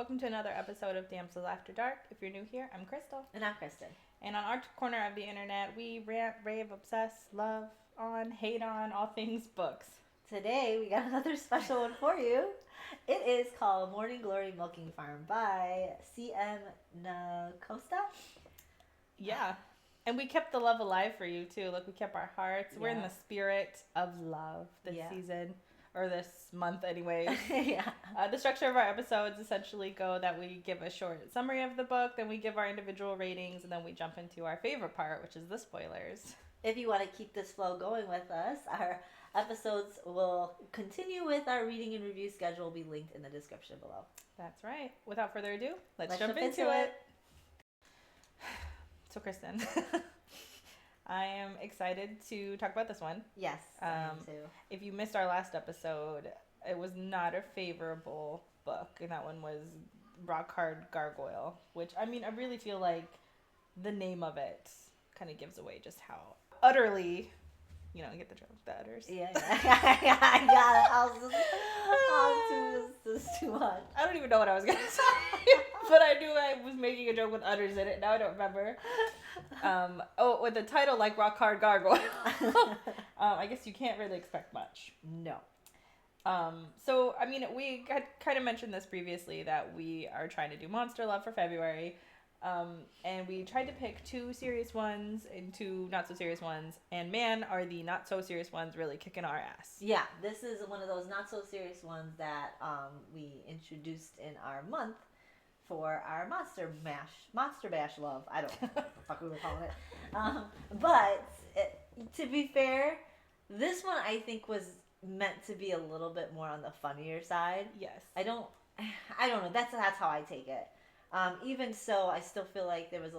Welcome to another episode of Damsels After Dark. If you're new here, I'm Crystal. And I'm Kristen. And on our corner of the internet, we rant, rave, obsess, love on, hate on all things books. Today, we got another special one for you. It is called Morning Glory Milking Farm by C.M. Nascosta. Yeah. And we kept the love alive for you, too. Look, we kept our hearts. Yeah. We're in the spirit of love this season. Or this month, anyways. Yeah. The structure of our episodes essentially go that we give a short summary of the book, then we give our individual ratings, and then we jump into our favorite part, which is the spoilers. If you want to keep this flow going with us, our episodes will continue with our reading and review schedule will be linked in the description below. That's right. Without further ado, let's jump into it. So, Kristen, I am excited to talk about this one. Yes, I am too. If you missed our last episode, it was not a favorable book, and that one was Rock Hard Gargoyle, which, I mean, I really feel like the name of it kind of gives away just how utterly, you know, get the joke, the utters. Yeah, I got it. This is too much. I don't even know what I was going to say, but I knew I was making a joke with utters in it. Now I don't remember. With the title like Rock Hard Gargoyle. I guess you can't really expect much. No. So, I mean, we had kind of mentioned this previously that we are trying to do Monster Love for February. And we tried to pick 2 serious ones and 2 not so serious ones. And man, are the not so serious ones really kicking our ass. Yeah, this is one of those not so serious ones that we introduced in our month for our Monster Bash Love. I don't know what the fuck we were calling it. To be fair, this one I think was meant to be a little bit more on the funnier side. Yes. I don't know. That's how I take it. Even so, I still feel like there was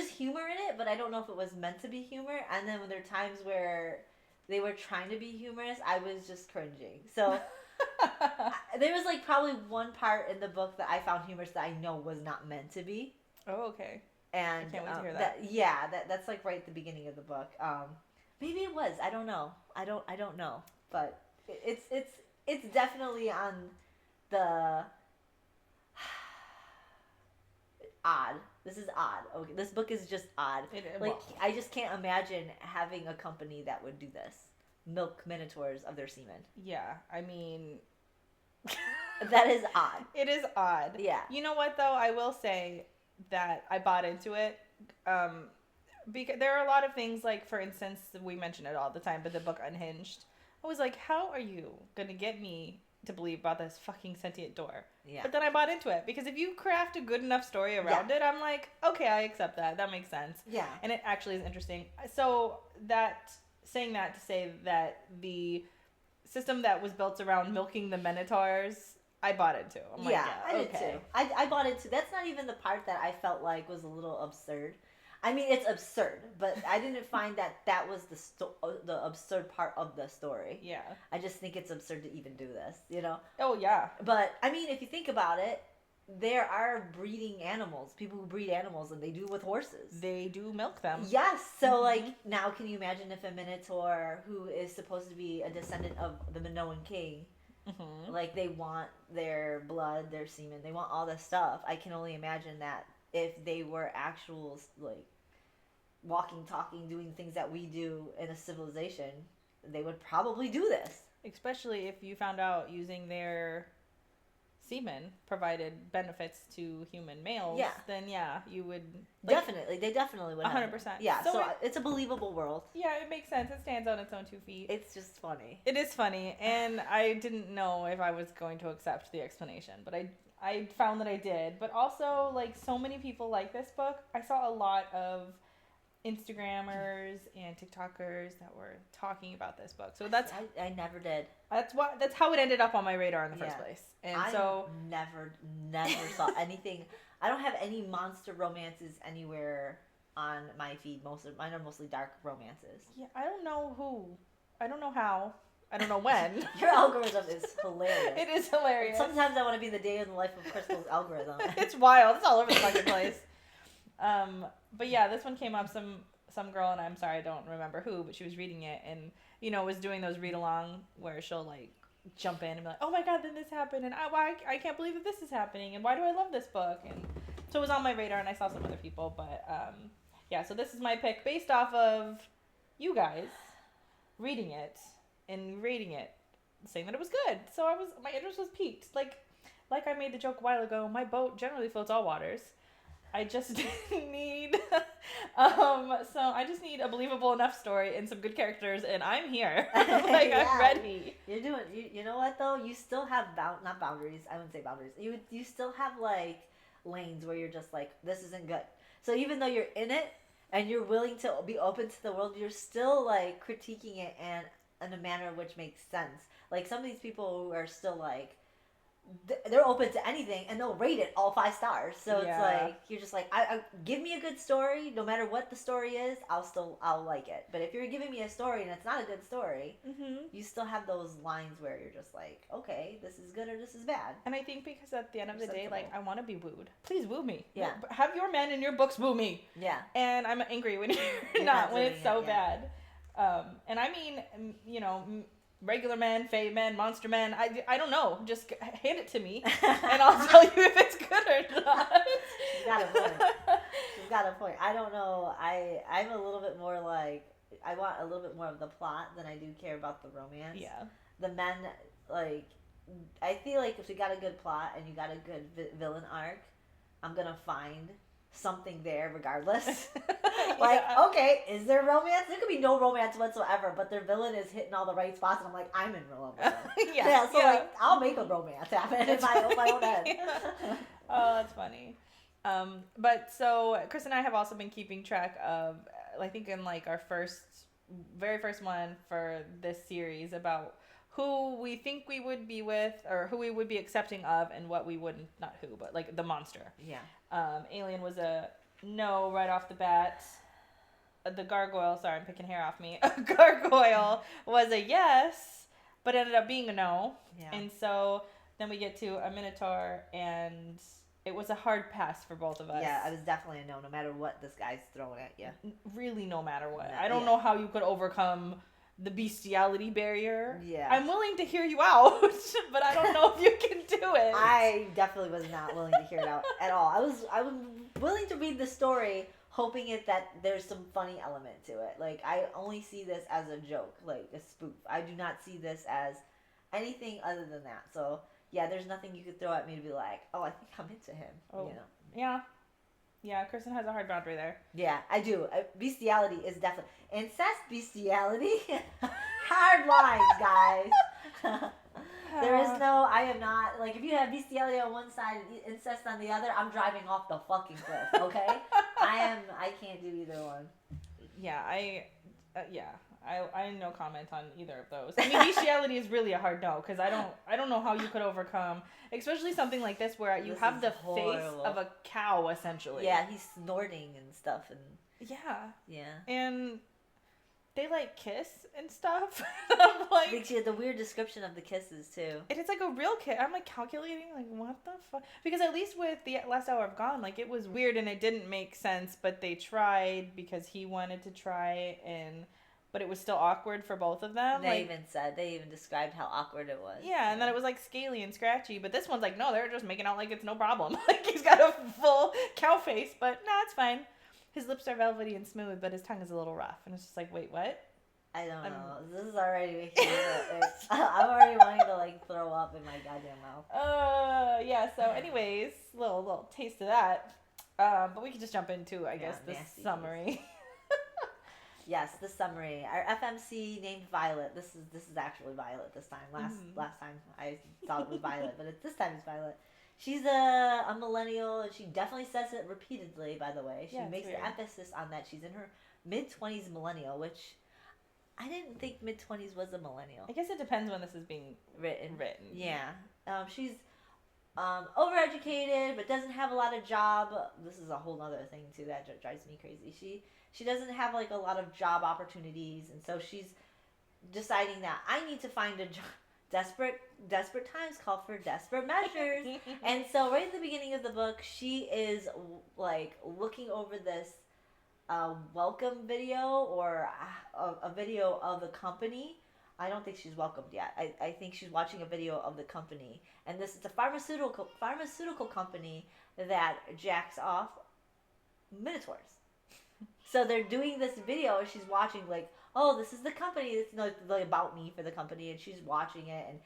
humor in it, but I don't know if it was meant to be humor. And then when there are times where they were trying to be humorous, I was just cringing. So there was like probably one part in the book that I found humorous that I know was not meant to be. Oh, okay. And I can't wait to hear that. That's like right at the beginning of the book. Maybe it was. I don't know. I don't know. But it's definitely on the odd. This is odd. Okay, this book is just odd. I just can't imagine having a company that would do this. Milk minotaurs of their semen. Yeah, I mean, that is odd. It is odd. Yeah. You know what though? I will say that I bought into it. Because there are a lot of things, like for instance, we mention it all the time, but the book Unhinged. I was like, how are you gonna get me to believe about this fucking sentient door? Yeah. But then I bought into it because if you craft a good enough story around it, I'm like, okay, I accept that. That makes sense. Yeah. And it actually is interesting. So saying that to say that the system that was built around milking the minotaurs, I bought into. I'm like, I did too. I bought into. That's not even the part that I felt like was a little absurd. I mean, it's absurd, but I didn't find that was the absurd part of the story. Yeah. I just think it's absurd to even do this, you know? Oh, yeah. But, I mean, if you think about it, there are breeding animals, people who breed animals, and they do with horses. They do milk them. Yes. So, like, now can you imagine if a Minotaur, who is supposed to be a descendant of the Minoan king, like, they want their blood, their semen, they want all this stuff. I can only imagine that if they were actual, like, walking, talking, doing things that we do in a civilization, they would probably do this. Especially if you found out using their semen provided benefits to human males, then you would... Like, they definitely would. 100%. Yeah, so it's a believable world. Yeah, it makes sense. It stands on its own 2 feet. It's just funny. It is funny, and I didn't know if I was going to accept the explanation, but I found that I did. But also, like, so many people like this book. I saw a lot of Instagrammers and TikTokers that were talking about this book. So that's I never did. That's how it ended up on my radar in the first place. And so never saw anything. I don't have any monster romances anywhere on my feed. Most of mine are mostly dark romances. Yeah, I don't know who. I don't know how. I don't know when. Your algorithm is hilarious. It is hilarious. Sometimes I want to be the day in the life of Crystal's algorithm. It's wild. It's all over the fucking place. But yeah, this one came up. Some girl, and I'm sorry, I don't remember who, but she was reading it and, you know, was doing those read along where she'll like jump in and be like, oh my god, then this happened, and I can't believe that this is happening, and why do I love this book? And so it was on my radar, and I saw some other people, but yeah, so this is my pick based off of you guys reading it and rating it, saying that it was good. So my interest was piqued. Like I made the joke a while ago, my boat generally floats all waters. I just need so I just need a believable enough story and some good characters, and I'm here. Like, yeah. I'm ready. You're doing, you know what though? You still have not boundaries. I wouldn't say boundaries. You still have like lanes where you're just like, this isn't good. So even though you're in it and you're willing to be open to the world, you're still like critiquing it and in a manner which makes sense. Like some of these people who are still like, they're open to anything and they'll rate it all 5 stars. So it's like, you're just like, I give me a good story, no matter what the story is, I'll like it. But if you're giving me a story and it's not a good story, you still have those lines where you're just like, okay, this is good or this is bad. And I think because at the end of the day, like, I want to be wooed. Please woo me. Yeah. Have your men in your books woo me. Yeah. And I'm angry when you're not, when it's so bad. And I mean, you know, regular men, fae men, monster men, I don't know. Just hand it to me, and I'll tell you if it's good or not. She's got a point. She's got a point. I don't know. I'm a little bit more like, I want a little bit more of the plot than I do care about the romance. Yeah. The men, like, I feel like if you got a good plot and you got a good villain arc, I'm gonna find something there regardless. Like, okay, is there romance? There could be no romance whatsoever, but their villain is hitting all the right spots, and I'm like, I'm in love with them. Like, I'll make a romance happen in my own head. Oh, that's funny. But so Chris and I have also been keeping track of, I think in like our very first one for this series, about who we think we would be with, or who we would be accepting of, and what we wouldn't, not who, but like the monster. Yeah. Alien was a no right off the bat. The gargoyle, sorry, I'm picking hair off me. A gargoyle was a yes, but ended up being a no. Yeah. And so then we get to a minotaur, and it was a hard pass for both of us. Yeah, it was definitely a no, no matter what this guy's throwing at you. Really, no matter what. I don't know how you could overcome the bestiality barrier. Yeah. I'm willing to hear you out, but I don't know if you can do it. I definitely was not willing to hear it out at all. I was willing to read the story, hoping that there's some funny element to it. Like, I only see this as a joke, like a spoof. I do not see this as anything other than that. So, yeah, there's nothing you could throw at me to be like, oh, I think I'm into him. Oh. You know? Yeah. Yeah, Kristen has a hard boundary there. Yeah, I do. Bestiality is definitely... Incest, bestiality, hard lines, guys. There is no... I am not... Like, if you have bestiality on one side and incest on the other, I'm driving off the fucking cliff, okay? I can't do either one. Yeah, I have no comment on either of those. I mean, bestiality is really a hard no, because I don't know how you could overcome, especially something like this where you have the face of a cow, essentially. Yeah, he's snorting and stuff, and yeah, and they like kiss and stuff. I'm like, the weird description of the kisses too. And it's like a real kiss. I'm like calculating, like, what the fuck? Because at least with the Last Hour of Gone, like, it was weird and it didn't make sense, but they tried because he wanted to try, but it was still awkward for both of them. They even described how awkward it was. Yeah, and then it was like scaly and scratchy, but this one's like, no, they're just making out like it's no problem. Like, he's got a full cow face, but no, it's fine. His lips are velvety and smooth, but his tongue is a little rough, and it's just like, wait, what? I don't know. This is already making me I'm already wanting to like throw up in my goddamn mouth. Yeah. So, anyways, little taste of that. But we can just jump into, I guess, the summary. Yes, the summary. Our FMC named Violet. This is actually Violet this time. Last time I thought it was Violet, but this time it's Violet. She's a millennial, and she definitely says it repeatedly, by the way. She makes an emphasis on that. She's in her mid-20s millennial, which I didn't think mid-20s was a millennial. I guess it depends when this is being written. Yeah. She's overeducated, but doesn't have a lot of job. This is a whole other thing, too, that drives me crazy. She doesn't have, like, a lot of job opportunities, and so she's deciding that I need to find a job. Desperate times call for desperate measures. And so right at the beginning of the book, she is, like, looking over this welcome video, or a video of the company I don't think she's welcomed yet. I think she's watching a video of the company, and this is a pharmaceutical company that jacks off minotaurs. So they're doing this video, and she's watching like, oh, this is the company. It's like about me for the company, and she's watching it, and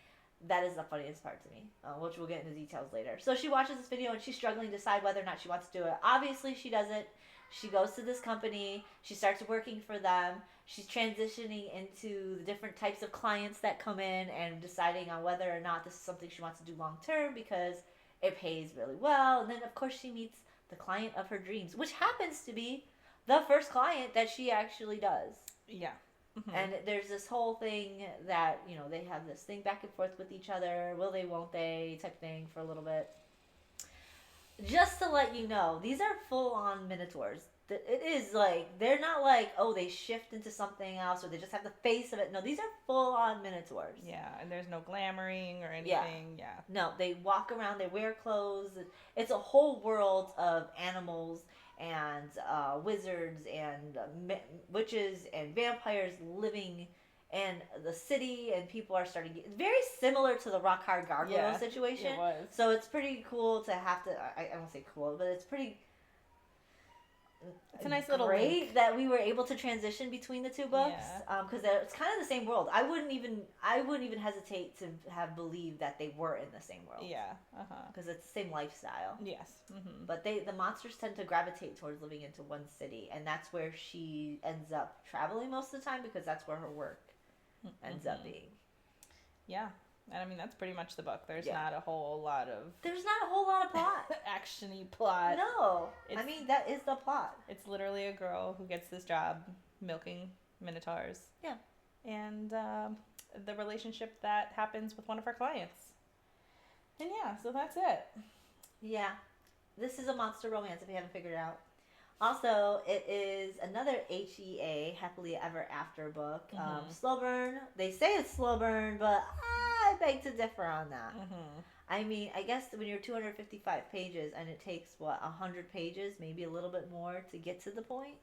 that is the funniest part to me, which we'll get into details later. So she watches this video, and she's struggling to decide whether or not she wants to do it. Obviously, she doesn't. She goes to this company. She starts working for them. She's transitioning into the different types of clients that come in and deciding on whether or not this is something she wants to do long term because it pays really well. And then, of course, she meets the client of her dreams, which happens to be the first client that she actually does. Yeah. Mm-hmm. And there's this whole thing that, they have this thing back and forth with each other. Will they, won't they type thing for a little bit. Just to let you know, these are full-on minotaurs. It is like, they're not like, oh, they shift into something else or they just have the face of it. No, these are full-on minotaurs. Yeah, and there's no glamoring or anything. Yeah. No, they walk around, they wear clothes. It's a whole world of animals and wizards and witches and vampires living in the city, and people are starting to get very similar to the Rock Hard Gargoyle situation. It was. So it's pretty cool to have to, I won't say cool, but it's pretty it's a nice little great link. that we were able to transition between the two books, because it's kind of the same world. I wouldn't even hesitate to have believed that they were in the same world. Yeah, because it's the same lifestyle. Yes. Mm-hmm. But the monsters tend to gravitate towards living into one city, and that's where she ends up traveling most of the time because that's where her work ends up being. Yeah. And I mean, that's pretty much the book. There's not a whole lot of plot. Action-y plot. No. That is the plot. It's literally a girl who gets this job milking minotaurs. Yeah. And the relationship that happens with one of her clients. And yeah, so that's it. Yeah. This is a monster romance if you haven't figured it out. Also, it is another HEA, Happily Ever After book. Slow burn. They say it's slow burn, but I beg to differ on that. Mm-hmm. I mean, I guess when you're 255 pages and it takes, 100 pages, maybe a little bit more to get to the point?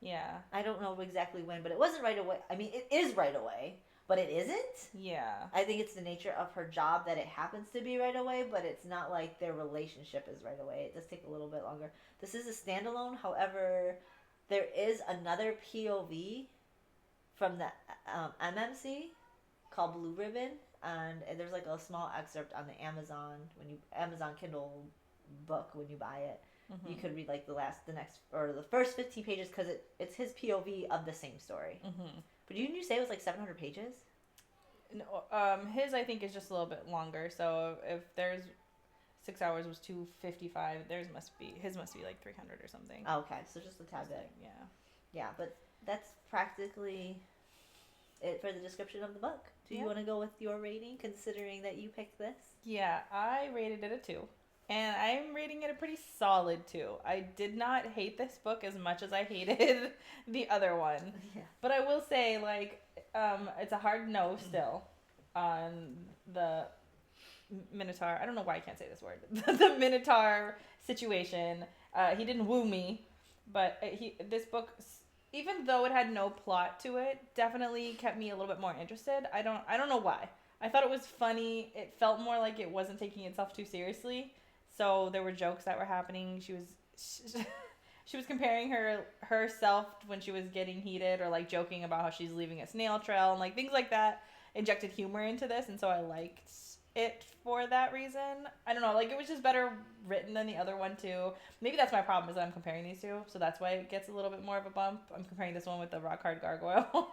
Yeah. I don't know exactly when, but it wasn't right away. I mean, it is right away, but it isn't? Yeah. I think it's the nature of her job that it happens to be right away, but it's not like their relationship is right away. It does take a little bit longer. This is a standalone. However, there is another POV from the MMC called Blue Ribbon, and there's like a small excerpt on the Amazon Kindle book when you buy it. Mm-hmm. You could read like the first 15 pages because it's his POV of the same story. Mm-hmm. But didn't you say it was like 700 pages? No, his I think is just a little bit longer. So if there's 6 hours was 255, his must be like 300 or something. Oh, okay, so just a tad bit. Yeah, but that's practically it for the description of the book. Do you want to go with your rating, considering that you picked this? Yeah, I rated it a 2. And I'm rating it a pretty solid 2. I did not hate this book as much as I hated the other one. Yeah. But I will say, like, it's a hard no still on the Minotaur. I don't know why I can't say this word. The Minotaur situation. He didn't woo me, but this book, even though it had no plot to it, definitely kept me a little bit more interested. I don't know why. I thought it was funny. It felt more like it wasn't taking itself too seriously. So there were jokes that were happening. She was comparing herself when she was getting heated, or like joking about how she's leaving a snail trail and like things like that. Injected humor into this, and so I liked it for that reason. I don't know, like it was just better written than the other one too. Maybe that's my problem, is that I'm comparing these two, so that's why it gets a little bit more of a bump. I'm comparing this one with the Rock Hard Gargoyle.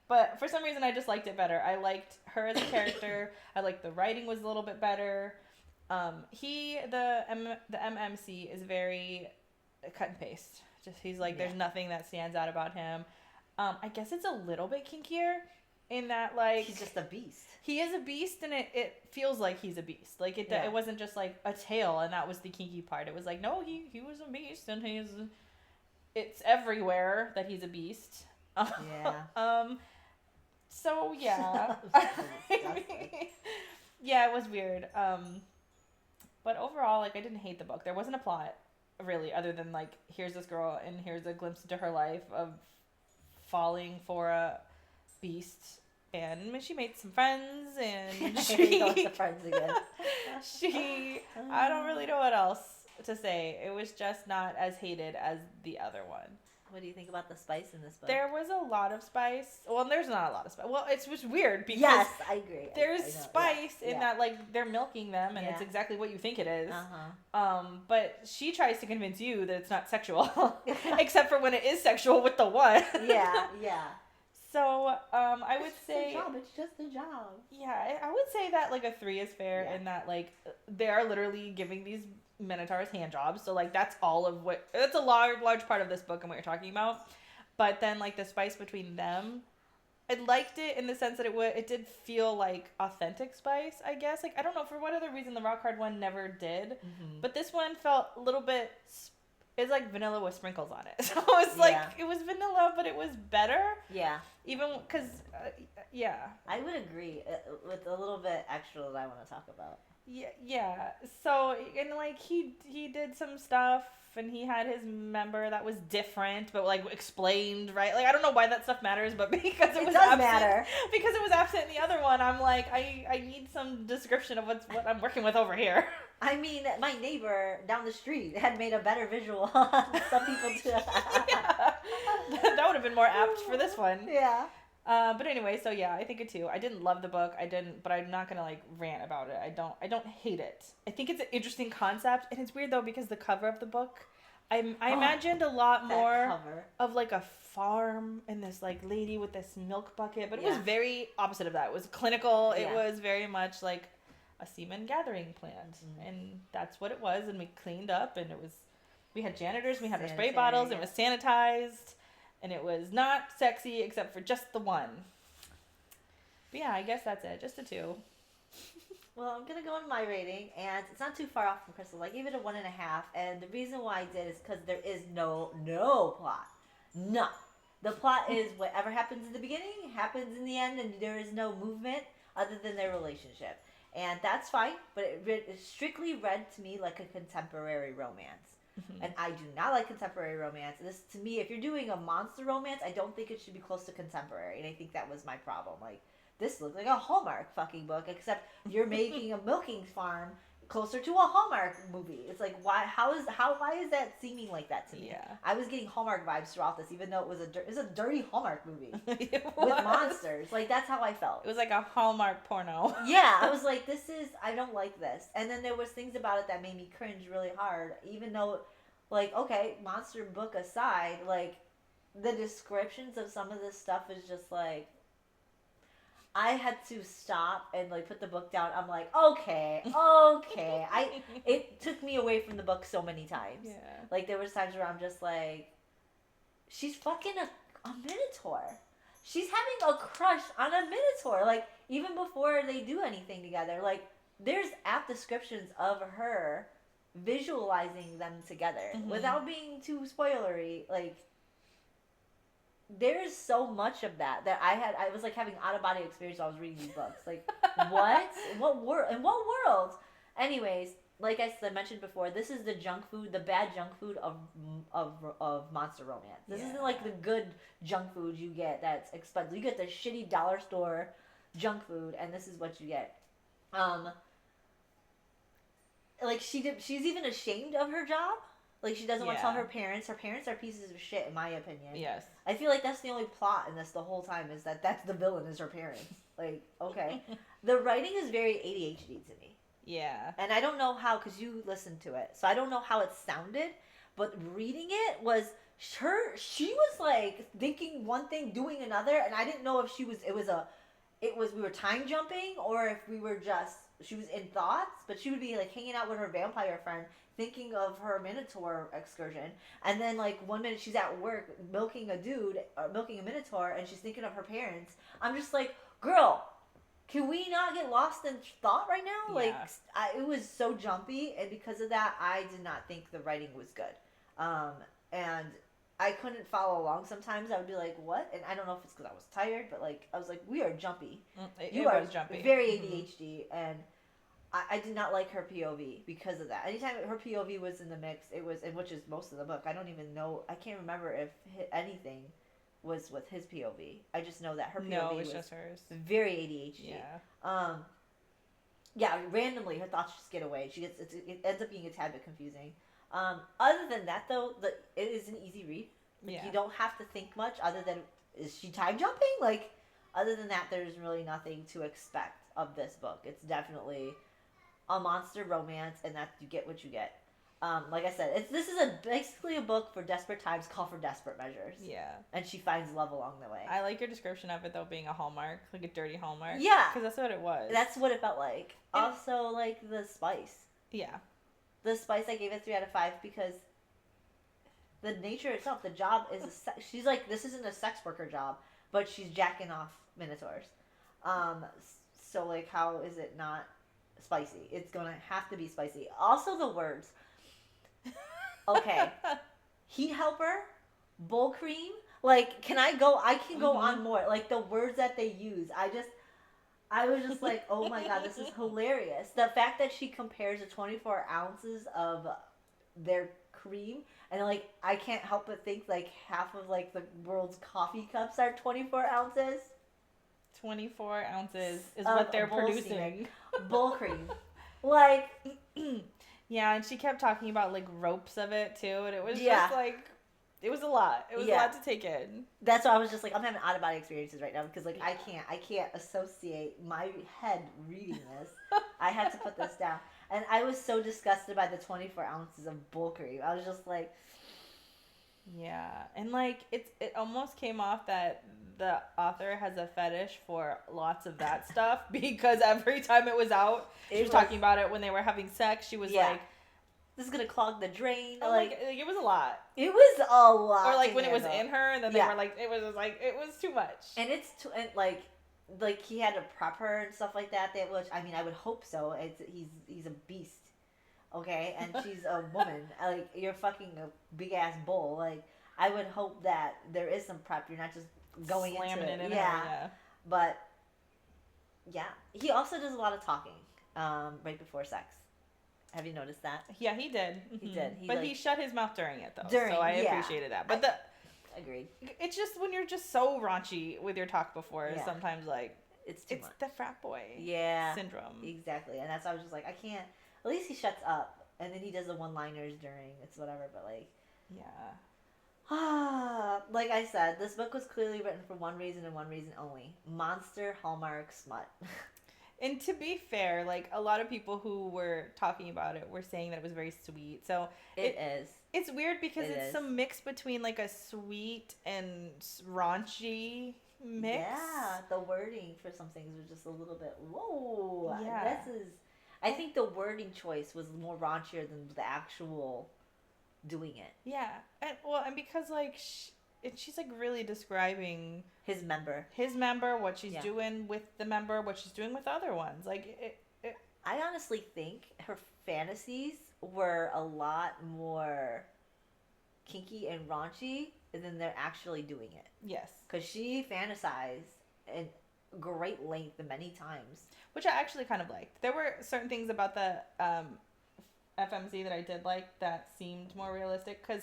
But for some reason I just liked it better. I liked her as a character. I liked the writing was a little bit better. The MMC is very cut and paste. Just he's like, there's nothing that stands out about him. I guess it's a little bit kinkier in that, like, he's just a beast. He is a beast, and it feels like he's a beast. Like it wasn't just like a tale, and that was the kinky part. It was like, no, he was a beast, and it's everywhere that he's a beast. Yeah. So yeah. Yeah, it was weird. But overall, like, I didn't hate the book. There wasn't a plot, really, other than, like, here's this girl, and here's a glimpse into her life of falling for a beast and she made some friends, and Here we go with the friends again. I don't really know what else to say. It was just not as hated as the other one. What do you think about the spice in this book? There was a lot of spice. Well, there's not a lot of spice. Well, it's just weird because yes, I agree. There's I spice in that, like, they're milking them, and it's exactly what you think it is. But she tries to convince you that it's not sexual, except for when it is sexual with the one. Yeah. So, I would say... It's just a job. Yeah, I would say that, like, a 3 is fair in that, like, they are literally giving these minotaurs hand jobs. So, like, that's all of what... That's a large part of this book and what you're talking about. But then, like, the spice between them... I liked it in the sense that it did feel like authentic spice, I guess. Like, I don't know, for what other reason the rock hard one never did. Mm-hmm. But this one felt a little bit... It's like vanilla with sprinkles on it. So it's like, it was vanilla, but it was better. Yeah. Even because, I would agree with a little bit extra that I want to talk about. Yeah. So, and like, he did some stuff, and he had his member that was different, but like explained, right? Like, I don't know why that stuff matters, but because it was absent, because it was absent in the other one, I'm like, I need some description of what I'm working with over here. I mean, my neighbor down the street had made a better visual on some people too. That would have been more apt for this one. Yeah. But anyway, so yeah, I think it too. I didn't love the book. But I'm not gonna like rant about it. I don't hate it. I think it's an interesting concept, and it's weird though because the cover of the book, I imagined a lot more of like a farm and this like lady with this milk bucket, but it was very opposite of that. It was clinical. Yeah. It was very much like a semen gathering plant, and that's what it was. And we cleaned up, and we had janitors, we had our spray bottles, and it was sanitized. And it was not sexy except for just the one. But yeah, I guess that's it. Just a 2. Well, I'm going to go on my rating, and it's not too far off from Crystal. I gave it a 1.5, and the reason why I did is because there is no plot. None. The plot is whatever happens in the beginning, happens in the end, and there is no movement other than their relationship. And that's fine, but it strictly read to me like a contemporary romance. Mm-hmm. And I do not like contemporary romance. This, to me, if you're doing a monster romance, I don't think it should be close to contemporary. And I think that was my problem. Like, this looked like a Hallmark fucking book, except you're making a milking farm closer to a Hallmark movie. It's like, why is that seeming like that to me? Yeah. I was getting Hallmark vibes throughout this, even though it was a dirty Hallmark movie with monsters. Like, that's how I felt. It was like a Hallmark porno. Yeah, I was like, I don't like this. And then there was things about it that made me cringe really hard, even though, like, okay, monster book aside, like, the descriptions of some of this stuff is just like, I had to stop and like put the book down. I'm like, okay. It took me away from the book so many times. Yeah. Like, there was times where I'm just like, she's fucking a minotaur. She's having a crush on a minotaur. Like, even before they do anything together. Like, there's apt descriptions of her visualizing them together without being too spoilery. Like, there's so much of that I was like having out-of-body experience while I was reading these books. Like, what? In what world? Anyways, like I mentioned before, this is the junk food, the bad junk food of monster romance. This isn't like the good junk food you get that's expensive. You get the shitty dollar store junk food, and this is what you get. Like, she's even ashamed of her job. Like, she doesn't want to tell her parents. Her parents are pieces of shit, in my opinion. Yes. I feel like that's the only plot in this the whole time, is that's the villain is her parents. Like, okay. The writing is very ADHD to me. Yeah. And I don't know how, because you listened to it, so I don't know how it sounded, but reading it was she was like thinking one thing, doing another, and I didn't know if we were time jumping, or if she was in thoughts, but she would be like hanging out with her vampire friend, thinking of her minotaur excursion, and then like 1 minute she's at work milking a minotaur, and she's thinking of her parents. I'm just like, girl, can we not get lost in thought right now? Yeah. Like, it was so jumpy, and because of that, I did not think the writing was good. And I couldn't follow along sometimes. I would be like, what? And I don't know if it's because I was tired, but like, I was like, we are jumpy. You are jumpy. Very ADHD, and I did not like her POV because of that. Anytime her POV was in the mix, it was, and which is most of the book. I don't even know. I can't remember if anything was with his POV. I just know that her POV No, it's was just hers. very ADHD. Yeah. Yeah, randomly her thoughts just get away. It ends up being a tad bit confusing. Other than that, though, it is an easy read. Like, Yeah. You don't have to think much other than, is she time jumping? Like, other than that, there's really nothing to expect of this book. It's definitely a monster romance, and that you get what you get. Like I said, this is basically a book for desperate times call for desperate measures. Yeah. And she finds love along the way. I like your description of it, though, being a Hallmark, like a dirty Hallmark. Yeah. Because that's what it was. That's what it felt like. And also, like, the spice. Yeah. The spice, I gave it 3 out of 5 because the nature itself, the job is she's like, this isn't a sex worker job, but she's jacking off minotaurs. So, like, how is it not spicy? It's gonna have to be spicy. Also, the words. Okay. Heat helper, bull cream. Like, I can go on more. Like, the words that they use. I was just like, oh my god, this is hilarious. The fact that she compares the 24 ounces of their cream, and, like, I can't help but think, like, half of, like, the world's coffee cups are 24 ounces. 24 ounces is what they're producing. Bull cream. Like... Yeah, and she kept talking about, like, ropes of it, too, and it was just, like, it was a lot. It was a lot to take in. That's why I was just like, I'm having out-of-body experiences right now, because, like, I can't associate my head reading this. I had to put this down. And I was so disgusted by the 24 ounces of bull cream. I was just like... Yeah, and, like, it almost came off that the author has a fetish for lots of that stuff, because every time it was out, she was talking about it when they were having sex. She was like, this is gonna clog the drain. Like, it was a lot. It was a lot. Or, like, when it was in her, and then they were like, it was too much. And like he had to prep her and stuff like that. Which, I mean, I would hope so. He's a beast. Okay, and she's a woman. Like, you're fucking a big ass bull. Like, I would hope that there is some prep. You're not just going slamming into it in her. But yeah, he also does a lot of talking right before sex. Have you noticed that? Yeah, he did. He did. But he shut his mouth during it, though. So I appreciated that. But agreed. It's just when you're just so raunchy with your talk before, sometimes, like, it's too much. The frat boy syndrome. Exactly. And that's why I was just like, I can't. At least he shuts up, and then he does the one-liners during. It's whatever, but, like... Yeah. Like I said, this book was clearly written for one reason and one reason only. Monster Hallmark smut. And to be fair, like, a lot of people who were talking about it were saying that it was very sweet. So it is. It's weird because it's some mix between, like, a sweet and raunchy mix. Yeah, the wording for some things was just a little bit, whoa. Yeah. I think the wording choice was more raunchier than the actual doing it. Yeah. And because, like, she's, like, really describing his member, what she's doing with the member, what she's doing with other ones. Like, I honestly think her fantasies were a lot more kinky and raunchy than they're actually doing it. Yes. Because she fantasized in great length many times. Which I actually kind of liked. There were certain things about the FMC that I did like that seemed more realistic, because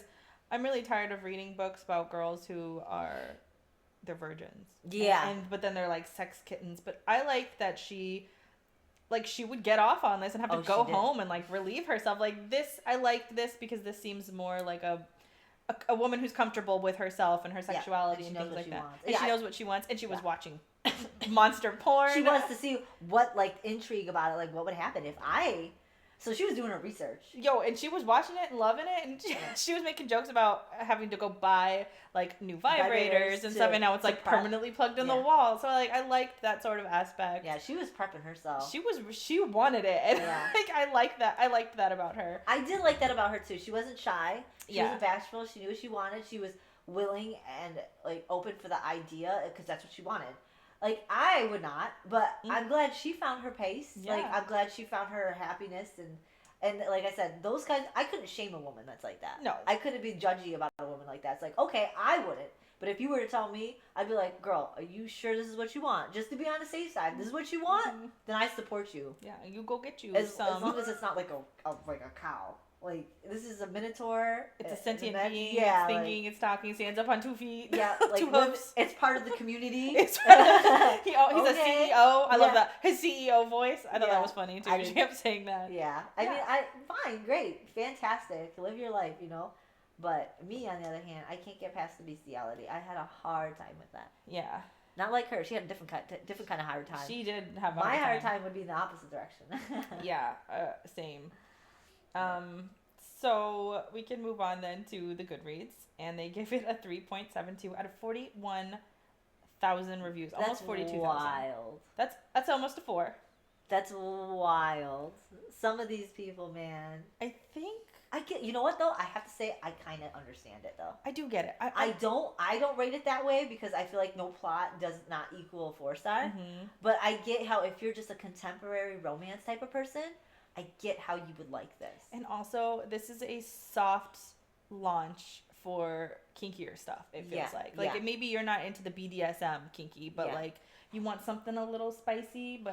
I'm really tired of reading books about girls who they're virgins. Yeah. But then they're like sex kittens. But I like that she would get off on this and have to go home and, like, relieve herself. Like, this, I liked this because this seems more like a woman who's comfortable with herself and her sexuality and things like that. And she knows what she wants, and she was watching monster porn. She wants to see what, like, intrigue about it, like, what would happen if so she was doing her research. And she was watching it and loving it, and she was making jokes about having to go buy, like, new vibrators and stuff, and now it's, like, permanently plugged in the wall. So, like, I liked that sort of aspect. Yeah, she was prepping herself. She wanted it, and like, I liked that about her. I did like that about her too. She wasn't shy. She wasn't bashful. She knew what she wanted. She was willing and, like, open for the idea, because that's what she wanted. Like, I would not, but I'm glad she found her pace. Yeah. Like, I'm glad she found her happiness, and like I said, those kinds, I couldn't shame a woman that's like that. No. I couldn't be judgy about a woman like that. It's like, okay, I wouldn't. But if you were to tell me, I'd be like, girl, are you sure this is what you want? Just to be on the safe side, this is what you want? Then I support you. Yeah, you go get you as long as it's not like a cow. Like, this is a minotaur. It's a sentient being. Yeah, it's thinking, it's talking, stands up on 2 feet. Yeah, like, two hooves. It's part of the community. He's a Okay. CEO. I love that. His CEO voice. I thought that was funny, too. She kept saying that. Yeah. I mean, fine, great, fantastic. Live your life, you know? But me, on the other hand, I can't get past the bestiality. I had a hard time with that. Yeah. Not like her. She had a different kind of hard time. She did have a My hard time would be in the opposite direction. Yeah, same. So we can move on then to the Goodreads, and they give it a 3.72 out of 41,000 reviews. Almost 42,000. Wild. That's almost a 4. That's wild. Some of these people, man. I think I get. You know what though? I have to say I kind of understand it though. I do get it. I don't rate it that way because I feel like no plot does not equal 4-star. Mm-hmm. But I get how if you're just a contemporary romance type of person, I get how you would like this. And also, this is a soft launch for kinkier stuff. It feels like maybe you're not into the BDSM kinky, but like you want something a little spicy,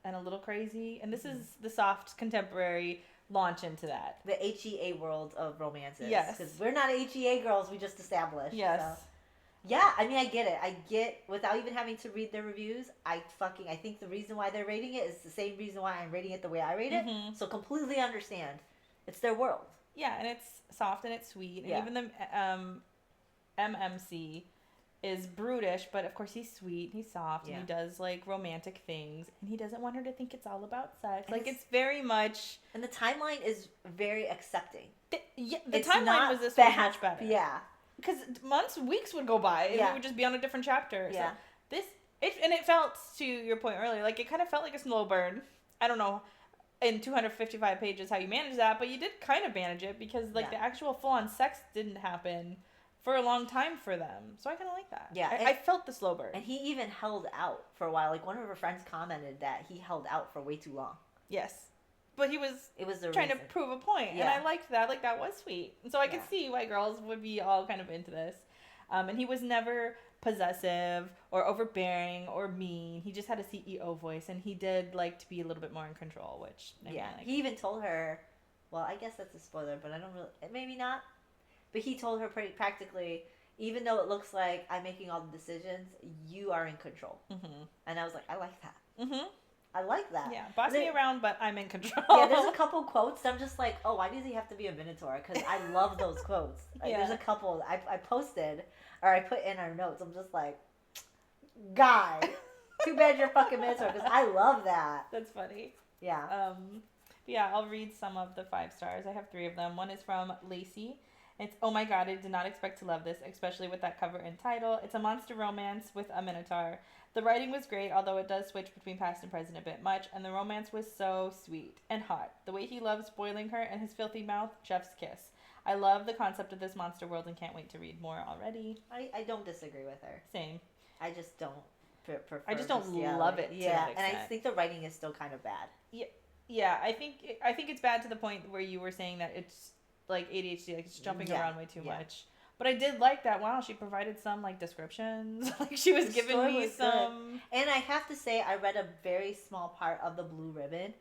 and a little crazy. And this is the soft contemporary launch into that. The HEA world of romances. Yes. Because we're not HEA girls, we just established. Yes. So. Yeah, I mean, I get it. Without even having to read their reviews, I think the reason why they're rating it is the same reason why I'm rating it the way I rate it. Mm-hmm. So completely understand. It's their world. Yeah, and it's soft and it's sweet. And even the MMC is brutish, but of course he's sweet, he's soft, and he does like romantic things, and he doesn't want her to think it's all about sex. And like it's very much, and the timeline is very accepting. The timeline was this was much better. Yeah, because weeks would go by, and we would just be on a different chapter. Yeah, so it felt, to your point earlier, like it kind of felt like a slow burn. I don't know in 255 pages how you manage that, but you did kind of manage it because like the actual full on sex didn't happen for a long time for them. So I kind of like that. Yeah. I felt the slow burn. And he even held out for a while. Like one of her friends commented that he held out for way too long. Yes. But he was trying to prove a point. Yeah. And I liked that. Like that was sweet. And so I could see why girls would be all kind of into this. And he was never possessive or overbearing or mean. He just had a CEO voice, and he did like to be a little bit more in control, which I mean, like, he even told her, well, I guess that's a spoiler, but I don't really, maybe not. But he told her pretty practically, even though it looks like I'm making all the decisions, you are in control. Mm-hmm. And I was like, I like that. Mm-hmm. I like that. Yeah, boss me around, but I'm in control. Yeah, there's a couple quotes that I'm just like, oh, why does he have to be a minotaur? Because I love those quotes. Like, there's a couple I posted, or I put in our notes. I'm just like, guy, too bad you're fucking minotaur, because I love that. That's funny. Yeah. Yeah, I'll read some of the 5 stars. I have 3 of them. One is from Lacey. It's, oh my god, I did not expect to love this, especially with that cover and title. It's a monster romance with a minotaur. The writing was great, although it does switch between past and present a bit much, and the romance was so sweet and hot. The way he loves spoiling her and his filthy mouth, chef's kiss. I love the concept of this monster world and can't wait to read more already. I don't disagree with her. Same. I just don't prefer. I just don't love it. Yeah, and I think the writing is still kind of bad. Yeah. I think it's bad to the point where you were saying that it's like ADHD, like it's jumping around way too much. But I did like that. Wow, she provided some like descriptions. Like she was giving me some. Good. And I have to say, I read a very small part of the Blue Ribbon,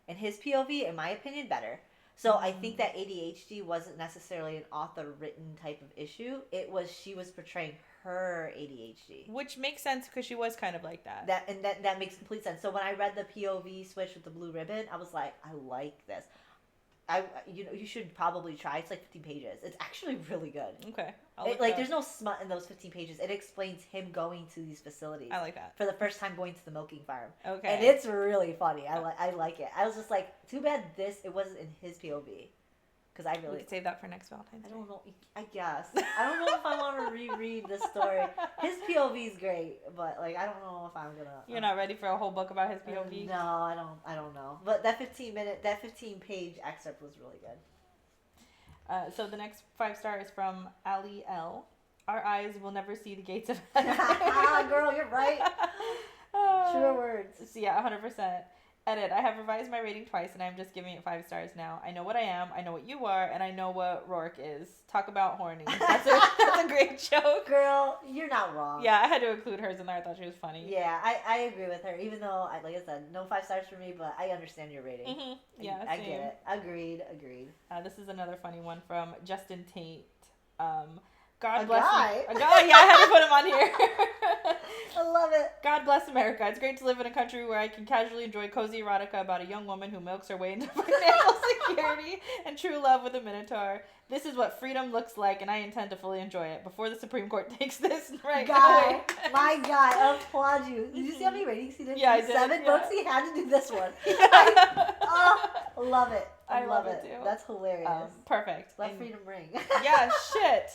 and his POV, in my opinion, better. So I think that ADHD wasn't necessarily an author-written type of issue. It was she was portraying her ADHD, which makes sense because she was kind of like that. That makes complete sense. So when I read the POV switch with the Blue Ribbon, I was like, I like this. You should probably try. It's like 15 pages. It's actually really good. Okay. There's no smut in those 15 pages. It explains him going to these facilities. I like that. For the first time going to the milking farm. Okay. And it's really funny. I like it. I was just like, too bad it wasn't in his POV. Because I really... We could save that for next Valentine's Day. I don't know. I guess. I don't know if I want to reread the story. His POV is great, but like I don't know if I'm gonna... You're not ready for a whole book about his POV? No, I don't know. But that 15-page excerpt was really good. So the next 5 star is from Ali L. Our eyes will never see the gates of heaven. Girl, you're right. True words. So yeah, 100%. Edit. I have revised my rating twice, and I'm just giving it 5 stars now. I know what I am, I know what you are, and I know what Rourke is. Talk about horny. That's a great joke. Girl, you're not wrong. Yeah, I had to include hers in there. I thought she was funny. Yeah, I agree with her. Even though, like I said, no 5 stars for me, but I understand your rating. Mm-hmm. Yeah, I get it. Agreed. This is another funny one from Justin Tate. God a bless guy? A guy? Yeah, I had to put him on here. I love it. God bless America. It's great to live in a country where I can casually enjoy cozy erotica about a young woman who milks her way into financial security and true love with a minotaur. This is what freedom looks like, and I intend to fully enjoy it before the Supreme Court takes this right Guy, my God, I applaud you. Did you see how many ratings he did? Yeah, I did. 7 books, he had to do this one. Love it. I love it too. That's hilarious. Perfect. Let freedom ring. Yeah, shit.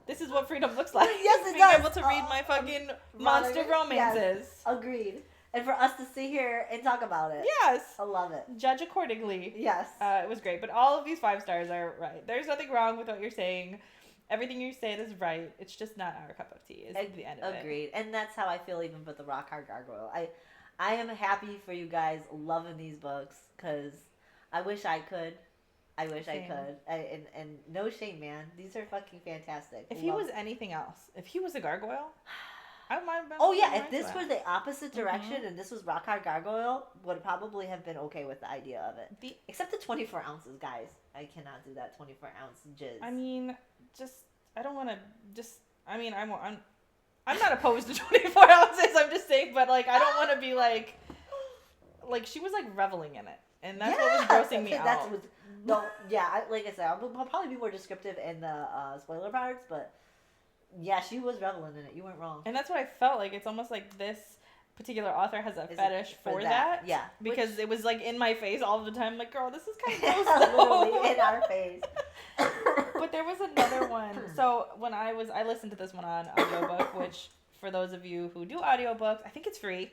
This is what freedom looks like. Yes, it Being does. able to read my fucking monster romances. Yes. Agreed. And for us to sit here and talk about it. Yes. I love it. Judge accordingly. Yes. It was great. But all of these 5 stars are right. There's nothing wrong with what you're saying. Everything you said is right. It's just not our cup of tea. Is the end of it. Agreed. And that's how I feel even with the Rock Hard Gargoyle. I am happy for you guys loving these books because I wish I could. I could. And no shame, man. These are fucking fantastic. If he was anything else, if he was a gargoyle, I might have been. Oh, yeah. If this were the opposite direction and this was Rock Hard Gargoyle, would probably have been okay with the idea of it. Except the 24 ounces, guys. I cannot do that 24 ounce jizz. I mean, I don't want to I'm not opposed to 24 ounces. I'm just saying, but like, I don't want to be like she was like reveling in it. And that's what was grossing me out. Like I said, I'll probably be more descriptive in the spoiler parts, but yeah, she was reveling in it. You weren't wrong. And that's what I felt like. It's almost like this particular author has a fetish for that. Yeah. Because it was like in my face all the time. Like, girl, this is kind of gross. Literally in our face. But there was another one. So when I listened to this one on audiobook, which for those of you who do audiobooks, I think it's free.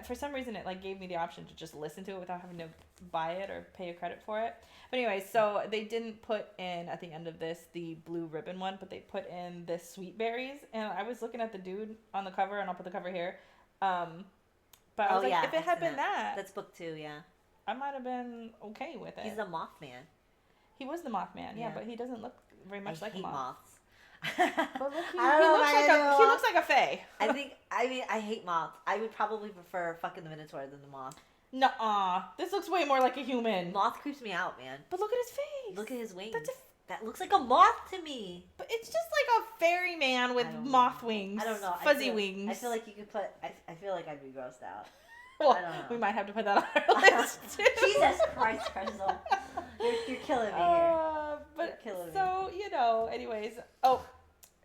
For some reason, it like gave me the option to just listen to it without having to buy it or pay a credit for it. But anyway, so they didn't put in at the end of this the blue ribbon one, but they put in this sweet berries. And I was looking at the dude on the cover, and I'll put the cover here. But I was like, if it had been that's book 2, yeah. I might have been okay with it. He's the Mothman. He was the Mothman, yeah, but he doesn't look very much like a moth. Moths. But look, he looks like a fae. I hate moths. I would probably prefer fucking the Minotaur than the moth. Nuh-uh. This looks way more like a human. Moth creeps me out, man. But look at his face. Look at his wings. That looks like a moth to me. But it's just like a fairy man with moth wings. I don't know. Fuzzy wings. I feel like you could put... I feel like I'd be grossed out. Well, we might have to put that on our list, too. Jesus Christ, Crystal. You're killing me here. But so, anyways. Oh,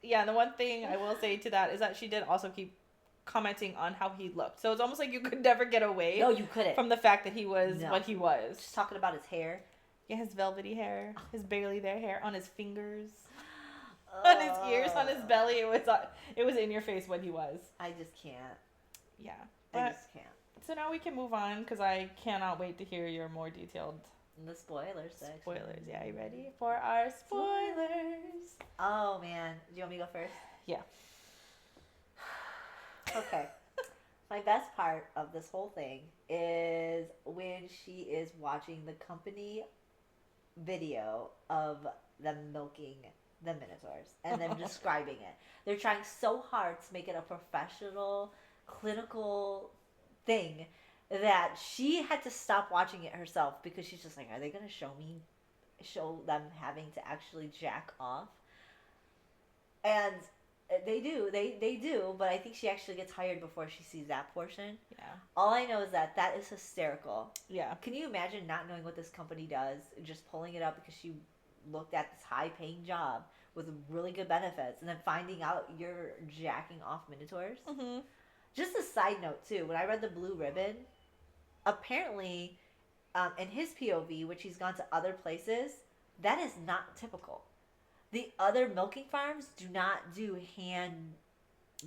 yeah, and the one thing I will say to that is that she did also keep commenting on how he looked. So it's almost like you could never get away. No, you couldn't. From the fact that he was what he was. Just talking about his hair. Yeah, his velvety hair, his barely there hair on his fingers, on his ears, on his belly. It was in your face what he was. I just can't. Yeah. I just can't. So now we can move on because I cannot wait to hear your more detailed... The spoilers section. Spoilers, yeah. You ready for our spoilers? Oh, man. Do you want me to go first? Yeah. Okay. My best part of this whole thing is when she is watching the company video of them milking the Minotaurs and them describing it. They're trying so hard to make it a professional, clinical thing that she had to stop watching it herself because she's just like, are they going to show them having to actually jack off? And they do, but I think she actually gets hired before she sees that portion. Yeah. All I know is that is hysterical. Yeah. Can you imagine not knowing what this company does, just pulling it up because she looked at this high-paying job with really good benefits, and then finding out you're jacking off Minotaurs? Mm-hmm. Just a side note, too. When I read the blue ribbon, apparently, in his POV, which he's gone to other places, that is not typical. The other milking farms do not do hand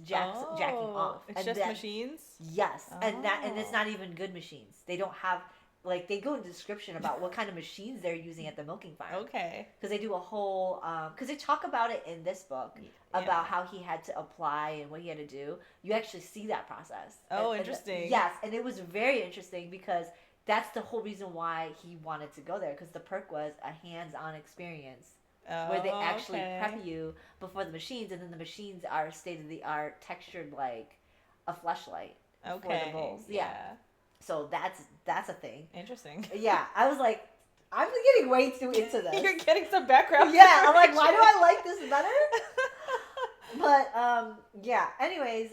jacking off. It's just machines? Yes. And it's not even good machines. They don't have like they go into description about what kind of machines they're using at the milking farm. Okay. Because they do a whole because they talk about it in this book about how he had to apply and what he had to do. You actually see that process. Oh, interesting. Yes, and it was very interesting because that's the whole reason why he wanted to go there, because the perk was a hands-on experience where they actually prep you before the machines, and then the machines are state-of-the-art, textured like a fleshlight for the bulls. Yeah. So that's a thing. Interesting. Yeah, I was like, I'm getting way too into this. You're getting some background. Yeah, I'm like, why do I like this better? But yeah. Anyways,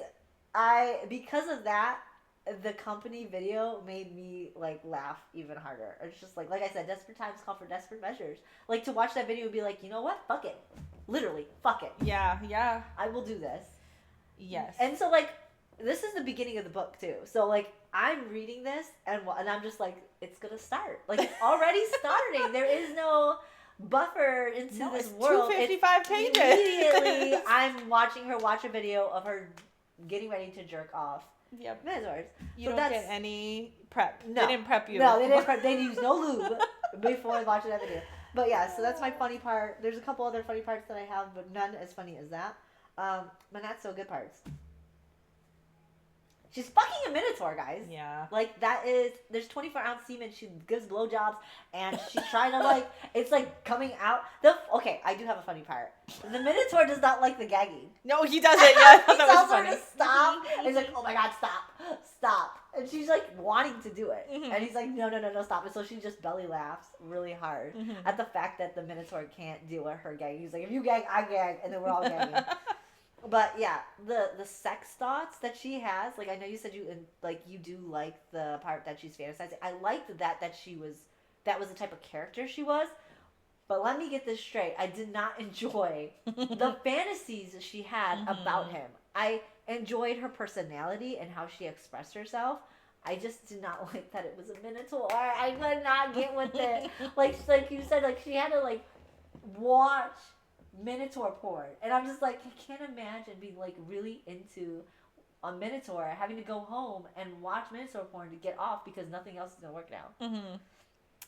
because of that, the company video made me like laugh even harder. It's just like I said, desperate times call for desperate measures. Like to watch that video and be like, you know what? Fuck it. Literally, fuck it. Yeah, yeah. I will do this. Yes. And so like, this is the beginning of the book too. So like, I'm reading this and I'm just like, it's gonna start. Like it's already starting. There is no buffer into this world. 255 pages. Immediately, I'm watching her watch a video of her getting ready to jerk off. Yep. Minotaurs. You don't get any prep. No. They didn't prep you. No, they didn't prep. They used no lube before watching that video. But yeah, so that's my funny part. There's a couple other funny parts that I have, but none as funny as that. But not so good parts. She's fucking a minotaur, guys. Yeah. Like, there's 24-ounce semen. She gives blowjobs, and she's trying to, like, it's, like, coming out. Okay, I do have a funny part. The minotaur does not like the gagging. No, he doesn't. Yeah, I thought that was funny. He tells her to stop. He's like, oh, my God, stop. And she's, like, wanting to do it. Mm-hmm. And he's like, no, stop. And so she just belly laughs really hard at the fact that the minotaur can't deal with her gagging. He's like, if you gag, I gag. And then we're all gagging. But yeah, the sex thoughts that she has, like I know you said you do like the part that she's fantasizing. I liked that was the type of character she was. But let me get this straight. I did not enjoy the fantasies she had about him. I enjoyed her personality and how she expressed herself. I just did not like that it was a minotaur. I could not get with it. Like you said, like she had to like watch minotaur porn, and I'm just like, I can't imagine being like really into a minotaur, having to go home and watch minotaur porn to get off because nothing else is gonna work now.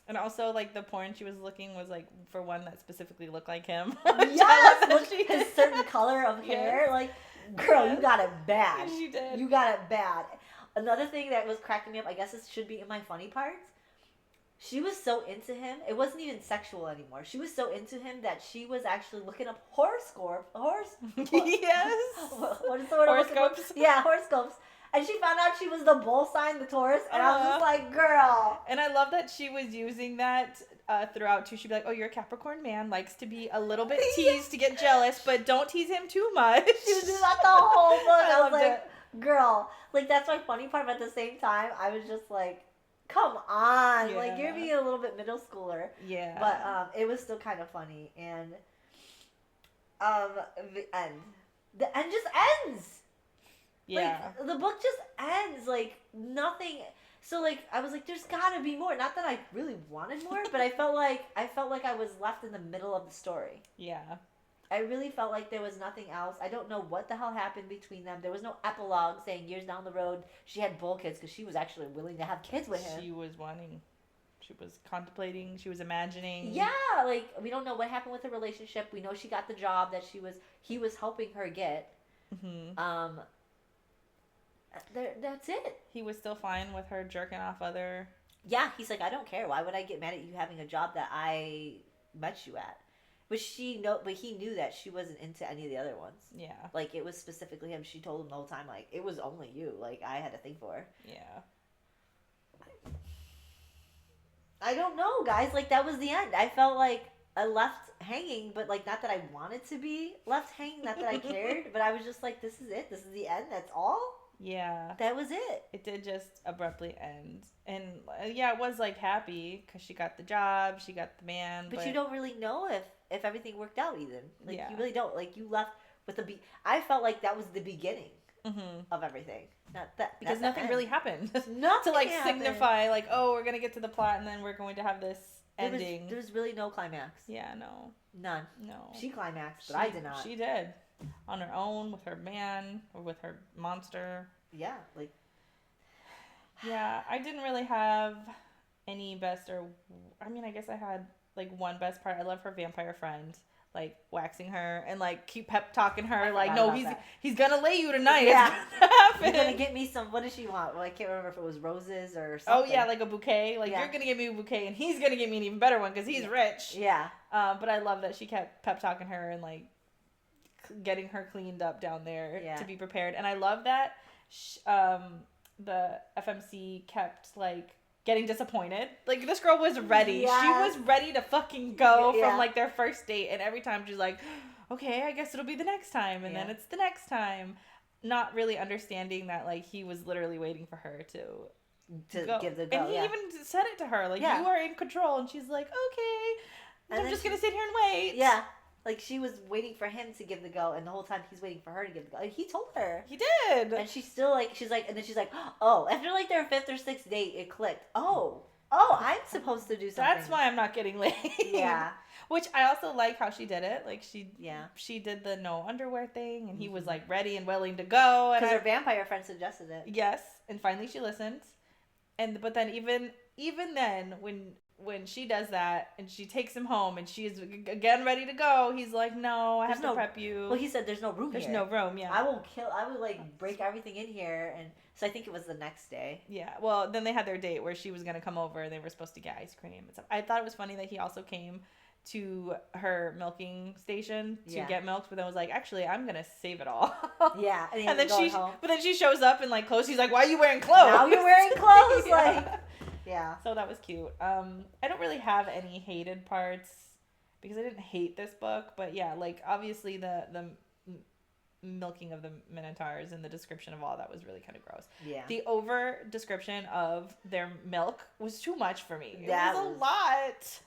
And also, like, the porn she was looking was like for one that specifically looked like him. Yes, his certain color of hair. Like, girl, you got it bad. She did. You got it bad. Another thing that was cracking me up, I guess this should be in my funny parts. She was so into him, it wasn't even sexual anymore. She was so into him that she was actually looking up Yes. What is the word? Horoscopes. Yeah, horoscopes. And she found out she was the bull sign, the Taurus, and I was just like, girl. And I love that she was using that throughout too. She'd be like, oh, you're a Capricorn man, likes to be a little bit teased to get jealous, but don't tease him too much. She was doing that the whole book. I was like, girl. Like, that's my funny part, but at the same time, I was just like, come on, like you're being a little bit middle schooler. Yeah. But it was still kind of funny, and the end just ends. Yeah. Like, the book just ends like nothing. So like I was like, there's gotta be more. Not that I really wanted more, but I felt like I was left in the middle of the story. Yeah. I really felt like there was nothing else. I don't know what the hell happened between them. There was no epilogue saying years down the road she had bull kids because she was actually willing to have kids with him. She was wanting. She was contemplating. She was imagining. Yeah, like we don't know what happened with the relationship. We know she got the job that he was helping her get. That's it. He was still fine with her jerking off other. Yeah, he's like, I don't care. Why would I get mad at you having a job that I met you at? But he knew that she wasn't into any of the other ones. Yeah. Like, it was specifically him. She told him the whole time, like, it was only you. Like, I had to think for her. Yeah. I don't know, guys. Like, that was the end. I felt like I left hanging, but, like, not that I wanted to be left hanging. Not that I cared. But I was just like, this is it. This is the end. That's all? Yeah. That was it. It did just abruptly end. And, yeah, it was, like, happy because she got the job. She got the man. But you don't really know if everything worked out even. Like, you really don't. Like, you left with I felt like that was the beginning of everything. Not that. Because nothing really happened. Nothing to, like, signify, like, oh, we're going to get to the plot and then we're going to have this ending. There's really no climax. Yeah, no. None. No. She climaxed, but I did not. She did. On her own, with her man, or with her monster. Yeah, like. Yeah, I didn't really have any best or I mean, I guess I had like one best part. I love her vampire friend. Like waxing her and like keep pep talking her like no he's gonna lay you tonight. Yeah, it's gonna happen. He's gonna get me some. What does she want? Well, I can't remember if it was roses or Oh something. yeah, like a bouquet. Like Yeah. you're gonna give me a bouquet and he's gonna give me an even better one because he's rich. Yeah. But I love that she kept pep talking her and like getting her cleaned up down there to be prepared. And I love that the FMC kept like getting disappointed. Like this girl was ready. Yes. She was ready to fucking go from like their first date, and every time she's like, okay, I guess it'll be the next time, and then it's the next time, not really understanding that like he was literally waiting for her to go. Give the go. And he even said it to her like, you are in control, and she's like, okay, I'm just gonna sit here and wait. Yeah. Like, she was waiting for him to give the go, and the whole time he's waiting for her to give the go. And he told her. He did. And she's still like, and then she's like, oh, after like their 5th or 6th date, it clicked. Oh, I'm supposed to do something. That's why I'm not getting laid. Yeah. Which I also like how she did it. Like, she did the no underwear thing, and he was like ready and willing to go. Because her vampire friend suggested it. Yes. And finally she listened. But then even then, when she does that and she takes him home and she's again ready to go, he's like, no, I have to prep you. Well, he said there's no room There's here. no room, yeah. I would like break everything in here. And so I think it was the next day. Yeah. Well, then they had their date where she was going to come over and they were supposed to get ice cream and stuff. I thought it was funny that he also came to her milking station to get milk, but then was like, actually, I'm going to save it all. Yeah. And then she shows up in like clothes. She's like, why are you wearing clothes? Now you're wearing clothes. Like, yeah. So that was cute. I don't really have any hated parts because I didn't hate this book, but yeah, like obviously the milking of the minotaurs and the description of all that was really kind of gross. Yeah. The over description of their milk was too much for me. That was a lot.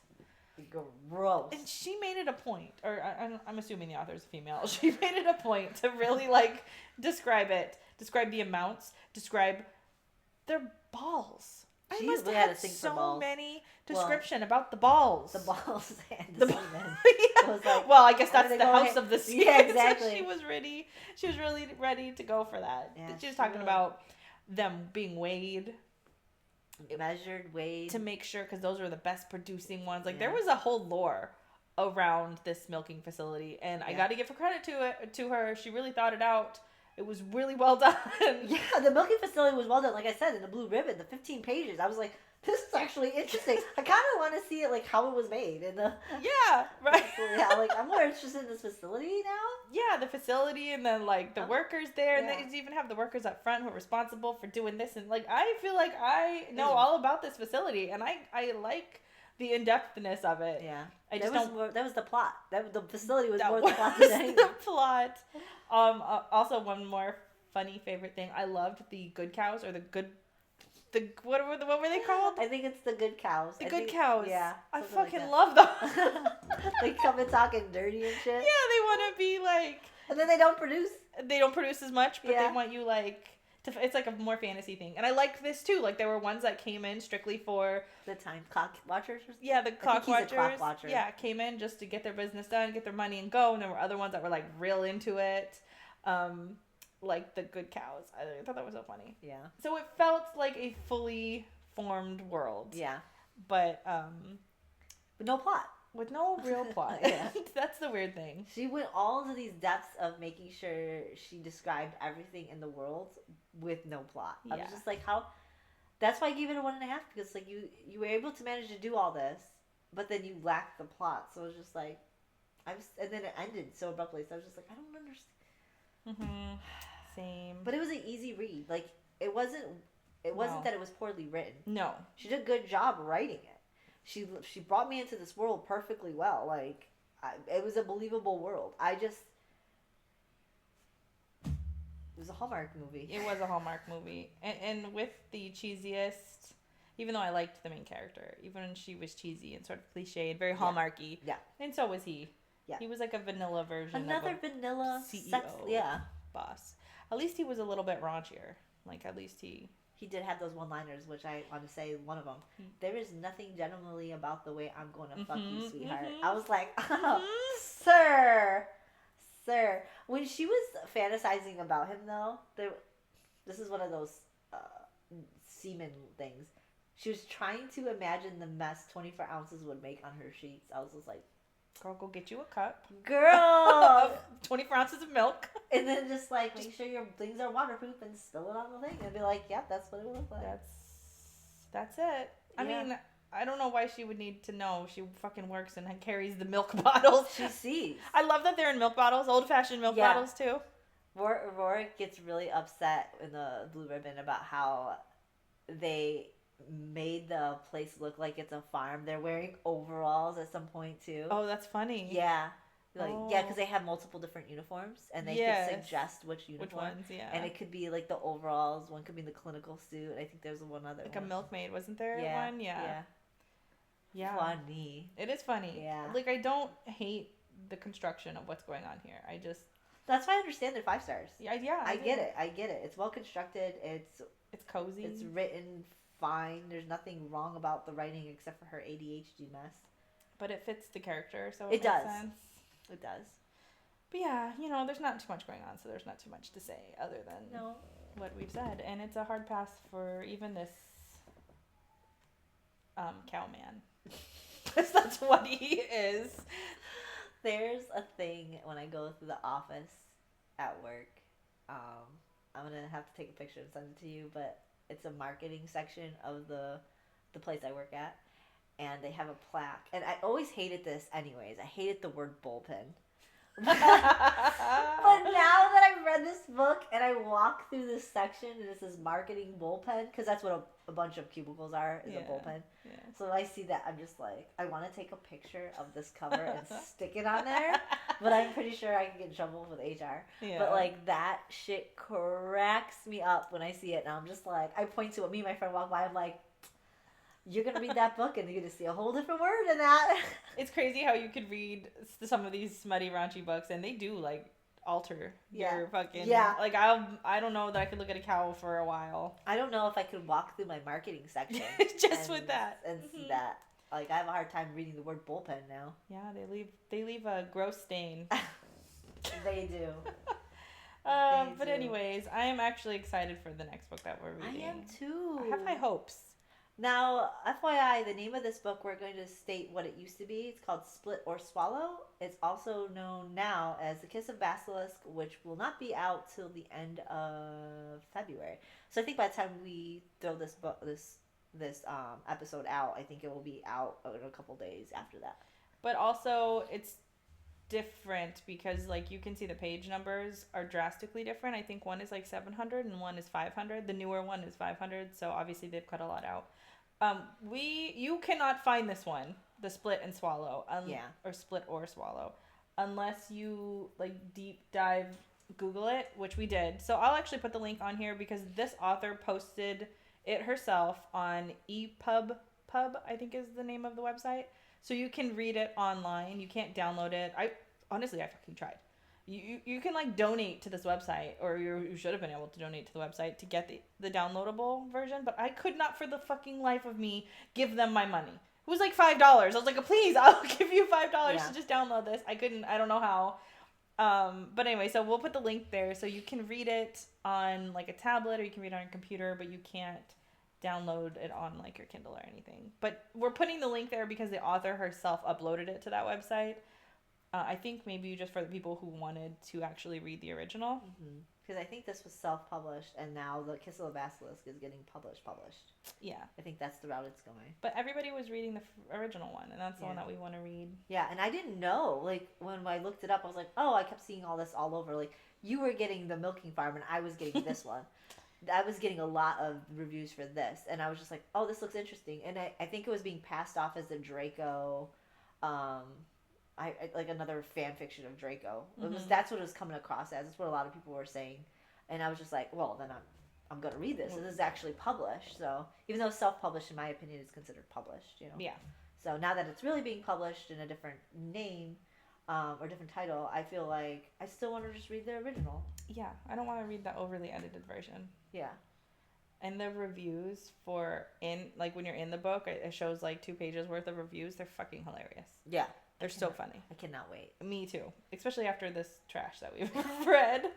Gross. And she made it a point, or I'm assuming the author's female. She made it a point to really like describe the amounts, describe their balls. I must have had so many description about the balls. The balls and the semen. Yeah. Like, well, I guess that's the house of the semen. Yeah, exactly. So she was ready. She was really ready to go for that. Yeah, she was talking about them being weighed. Measured, weighed. To make sure, because those were the best producing ones. Like, there was a whole lore around this milking facility. And I got to give her credit to her. She really thought it out. It was really well done. Yeah, the milking facility was well done. Like I said, in the blue ribbon, the 15 pages. I was like, this is actually interesting. I kind of want to see it, like, how it was made. Yeah, right. Yeah, like, I'm more interested in this facility now. Yeah, the facility and then, like, the workers there. And they even have the workers up front who are responsible for doing this. And, like, I feel like I know all about this facility. And I like the in-depthness of it. Yeah. That was the plot. The facility was more the plot than anything. The plot. Also, one more funny favorite thing. I loved the good cows, or what were they called? I think it's the good cows. The good cows. Yeah. I fucking love them. They come and talking dirty and shit. Yeah, they want to be like. And then they don't produce. They don't produce as much, but they want you like. It's like a more fantasy thing. And I liked this too. Like, there were ones that came in strictly for the time clock watchers. Yeah, the clock watchers. He's a clock watcher. Yeah, came in just to get their business done, get their money and go. And there were other ones that were like real into it. Like the good cows. I thought that was so funny. Yeah. So it felt like a fully formed world. Yeah. But with no plot. With no real plot. Yeah. That's the weird thing. She went all into these depths of making sure she described everything in the world with no plot. I was just like, how? That's why I gave it a 1.5, because like you were able to manage to do all this, but then you lacked the plot. So it was just like, and then it ended so abruptly. So I was just like, I don't understand. Mm-hmm. Same. But it was an easy read. Like, it wasn't that it was poorly written. No. She did a good job writing it. She brought me into this world perfectly well. Like, it was a believable world. It was a Hallmark movie. It was a Hallmark movie. And with the cheesiest, even though I liked the main character, even when she was cheesy and sort of cliche and very Hallmarky. Yeah. And so was he. Yeah. He was like a vanilla version Another of a vanilla CEO boss. At least he was a little bit raunchier. Like, at least he did have those one-liners, which I want to say one of them. There is nothing gentlemanly about the way I'm going to fuck you, sweetheart. I was like, oh, sir. When she was fantasizing about him, though, this is one of those semen things. She was trying to imagine the mess 24 ounces would make on her sheets. I was just like, girl, go get you a cup. Girl! 24 ounces of milk. And then just like, make sure your things are waterproof and spill it on the thing. And be like, yep, that's what it would look like. That's it. I mean, I don't know why she would need to know. She fucking works and carries the milk bottles. She sees. I love that they're in milk bottles, old-fashioned milk bottles too. Rorik gets really upset in the Blue Ribbon about how they made the place look like it's a farm. They're wearing overalls at some point too. Oh, that's funny. Yeah. Because they have multiple different uniforms, and they could suggest which uniform. Which ones, yeah. And it could be like the overalls. One could be the clinical suit. I think there's one other like one. A milkmaid, wasn't there one? Yeah. Funny. It is funny. Yeah. Like, I don't hate the construction of what's going on here. I just... That's why I understand they're 5 stars. Yeah. I get it. It's well constructed. It's cozy. It's written fine. There's nothing wrong about the writing except for her ADHD mess. But it fits the character, so it makes does. Sense. It does. But yeah, there's not too much going on, so there's not too much to say other than what we've said. And it's a hard pass for even this cowman. Because that's what he is. There's a thing when I go through the office at work. I'm going to have to take a picture and send it to you, but it's a marketing section of the place I work at. And they have a plaque. And I always hated this anyways. I hated the word bullpen. But now that I've read this book and I walk through this section and it says marketing bullpen, because that's what a bunch of cubicles are, is a bullpen. Yeah. So I see that, I'm just like, I want to take a picture of this cover and stick it on there, but I'm pretty sure I can get in trouble with HR. Yeah. But like, that shit cracks me up when I see it, and I'm just like, I point to it, me and my friend walk by, I'm like, you're going to read that book and you're going to see a whole different word in that. It's crazy how you could read some of these smutty, raunchy books and they do, like, alter your fucking... Yeah. Like, I don't know that I could look at a cow for a while. I don't know if I could walk through my marketing section. Just with that. And see that. Like, I have a hard time reading the word bullpen now. Yeah, they leave a gross stain. They do. But anyways, I am actually excited for the next book that we're reading. I am too. I have high hopes. Now, FYI, the name of this book, we're going to state what it used to be. It's called Split or Swallow. It's also known now as The Kiss of Basilisk, which will not be out till the end of February. So I think by the time we throw this episode out, I think it will be out in a couple days after that. But also, it's different because, like, you can see the page numbers are drastically different. I think one is like 700 and one is 500. The newer one is 500, so obviously they've cut a lot out. You cannot find this one, the Split and Swallow, or Split or Swallow, unless you like deep dive Google it, which we did. So I'll actually put the link on here because this author posted it herself on EPUB, I think is the name of the website. So you can read it online. You can't download it. I fucking tried. You can like donate to this website, or you should have been able to donate to the website to get the downloadable version, but I could not for the fucking life of me give them my money. It was like $5. I was like, please, I'll give you $5 to just download this. I don't know how. But anyway, so we'll put the link there so you can read it on like a tablet or you can read it on a computer, but you can't download it on like your Kindle or anything. But we're putting the link there because the author herself uploaded it to that website. I think maybe just for the people who wanted to actually read the original. Because I think this was self-published, and now The Kiss of the Basilisk is getting published. Yeah. I think that's the route it's going. But everybody was reading the original one, and that's the one that we want to read. Yeah, and I didn't know. Like, when I looked it up, I was like, oh, I kept seeing all this all over. Like, you were getting the milking farm, and I was getting this one. I was getting a lot of reviews for this, and I was just like, oh, this looks interesting. And I think it was being passed off as a Draco... I like another fan fiction of Draco. That's what it was coming across as. That's what a lot of people were saying, and I was just like, well, then I'm gonna read this. And this is actually published. So even though it's self-published, in my opinion, it's considered published. Yeah. So now that it's really being published in a different name, or different title, I feel like I still want to just read the original. Yeah, I don't want to read the overly edited version. Yeah. And the reviews when you're in the book, it shows like 2 pages worth of reviews. They're fucking hilarious. Yeah. They're so funny. I cannot wait. Me too. Especially after this trash that we've read.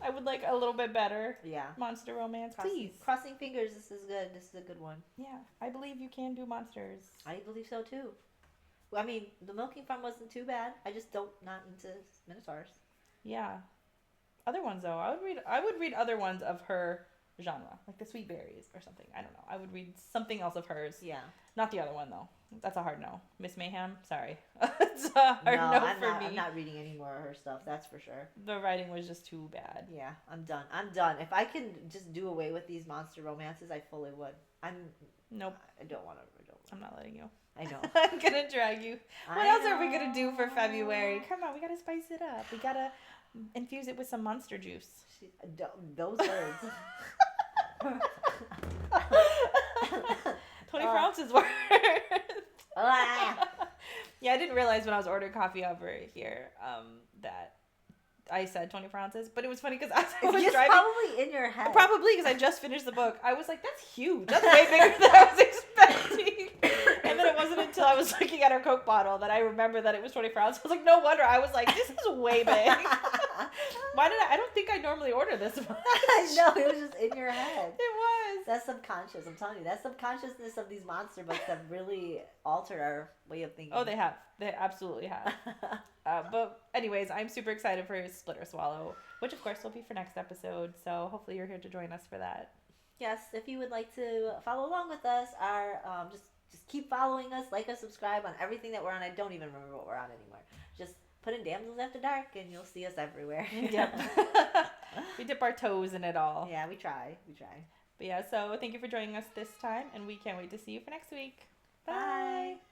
I would like a little bit better. Yeah. Monster romance, please. Crossing fingers. This is good. This is a good one. Yeah. I believe you can do monsters. I believe so too. I mean, the Milking Farm wasn't too bad. I just not into Minotaurs. Yeah. Other ones though. I would read other ones of her genre, like the Sweet Berries or something. I don't know. I would read something else of hers. Yeah. Not the other one though. That's a hard no. Miss Mayhem, sorry. It's a hard no for me. I'm not reading any more of her stuff, that's for sure. The writing was just too bad. Yeah, I'm done. If I can just do away with these monster romances, I fully would. Nope. I don't want to. I'm not letting you. I know. I'm gonna drag you. What else are we gonna do for February? Come on, we gotta spice it up. We gotta infuse it with some monster juice. Those words. 24 ounces worth. Ah. Yeah, I didn't realize when I was ordering coffee over here that I said 24 ounces, but it was funny because as I was driving, probably in your head. Probably because I just finished the book. I was like, "That's huge. That's way bigger than I was expecting." And then it wasn't until I was looking at her Coke bottle that I remembered that it was 24 ounces. I was like, "No wonder." I was like, "This is way big." Why did I don't think I normally order this much. I know, it was just in your head. It was. That's subconscious. I'm telling you, that subconsciousness of these monster books have really altered our way of thinking. Oh, they have. They absolutely have. But anyways, I'm super excited for Split or Swallow, which of course will be for next episode. So hopefully you're here to join us for that. Yes, if you would like to follow along with us, just keep following us, like us, subscribe on everything that we're on. I don't even remember what we're on anymore. Just put in Damsels After Dark and you'll see us everywhere. Yep. We dip our toes in it all. Yeah, we try. But yeah, so thank you for joining us this time, and we can't wait to see you for next week. Bye. Bye.